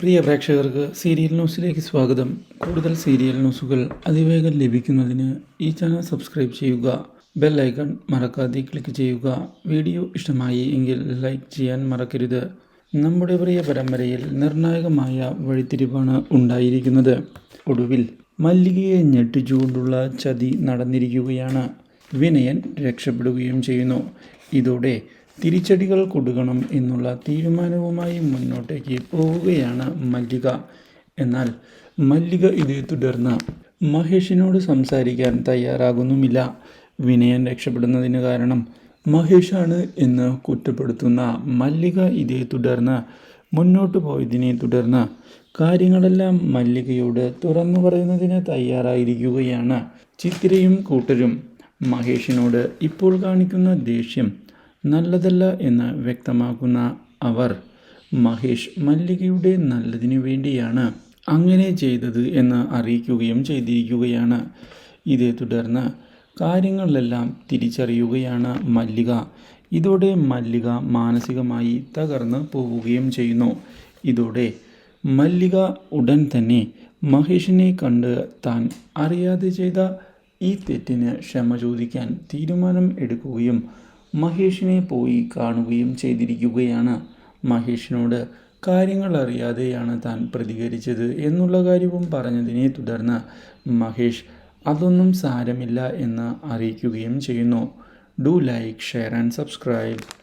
പ്രിയ പ്രേക്ഷകർക്ക് സീരിയൽ ന്യൂസിലേക്ക് സ്വാഗതം. കൂടുതൽ സീരിയൽ ന്യൂസുകൾ അതിവേഗം ലഭിക്കുന്നതിന് ഈ ചാനൽ സബ്സ്ക്രൈബ് ചെയ്യുക. ബെൽ ഐക്കൺ മറക്കാതെ ക്ലിക്ക് ചെയ്യുക. വീഡിയോ ഇഷ്ടമായി എങ്കിൽ ലൈക്ക് ചെയ്യാൻ മറക്കരുത്. നമ്മുടെ പ്രിയ പരമ്പരയിൽ നിർണായകമായ വഴിത്തിരിവാണ് ഉണ്ടായിരിക്കുന്നത്. ഒടുവിൽ മല്ലികയെ ഞെട്ടിച്ചുകൊണ്ടുള്ള ചതി നടന്നിരിക്കുകയാണ്. വിനയൻ രക്ഷപ്പെടുകയും ചെയ്യുന്നു. ഇതോടെ തിരിച്ചടികൾ കൊടുക്കണം എന്നുള്ള തീരുമാനവുമായി മുന്നോട്ടേക്ക് പോവുകയാണ് മല്ലിക. എന്നാൽ മല്ലിക ഇതേ തുടർന്ന് മഹേഷിനോട് സംസാരിക്കാൻ തയ്യാറാകുന്നുമില്ല. വിനയൻ രക്ഷപ്പെടുന്നതിന് കാരണം മഹേഷാണ് എന്ന് കുറ്റപ്പെടുത്തുന്ന മല്ലിക ഇതേ തുടർന്ന് മുന്നോട്ട് പോയതിനെ തുടർന്ന് കാര്യങ്ങളെല്ലാം മല്ലികയോട് തുറന്നു പറയുന്നതിന് തയ്യാറായിരിക്കുകയാണ്. ചിത്രയും കൂട്ടരും മഹേഷിനോട് ഇപ്പോൾ കാണിക്കുന്ന ദേഷ്യം നല്ലതല്ല എന്ന് വ്യക്തമാക്കുന്ന അവർ മഹേഷ് മല്ലികയുടെ നല്ലതിനു വേണ്ടിയാണ് അങ്ങനെ ചെയ്തത് എന്ന് അറിയിക്കുകയും ചെയ്തിരിക്കുകയാണ്. ഇതേ തുടർന്ന് കാര്യങ്ങളിലെല്ലാം തിരിച്ചറിയുകയാണ് മല്ലിക. ഇതോടെ മല്ലിക മാനസികമായി തകർന്ന് പോവുകയും ചെയ്യുന്നു. ഇതോടെ മല്ലിക ഉടൻ തന്നെ മഹേഷിനെ കണ്ട് താൻ അറിയാതെ ചെയ്ത ഈ തെറ്റിന് ക്ഷമ ചോദിക്കാൻ തീരുമാനം എടുക്കുകയും മഹേഷിനെ പോയി കാണുകയും ചെയ്തിരിക്കുകയാണ്. മഹേഷിനോട് കാര്യങ്ങൾ അറിയാതെയാണ് താൻ പ്രതികരിച്ചത് എന്നുള്ള കാര്യവും പറഞ്ഞതിനെ തുടർന്ന് മഹേഷ് അതൊന്നും സാരമില്ല എന്ന് അറിയിക്കുകയും ചെയ്യുന്നു. Do like, share and subscribe.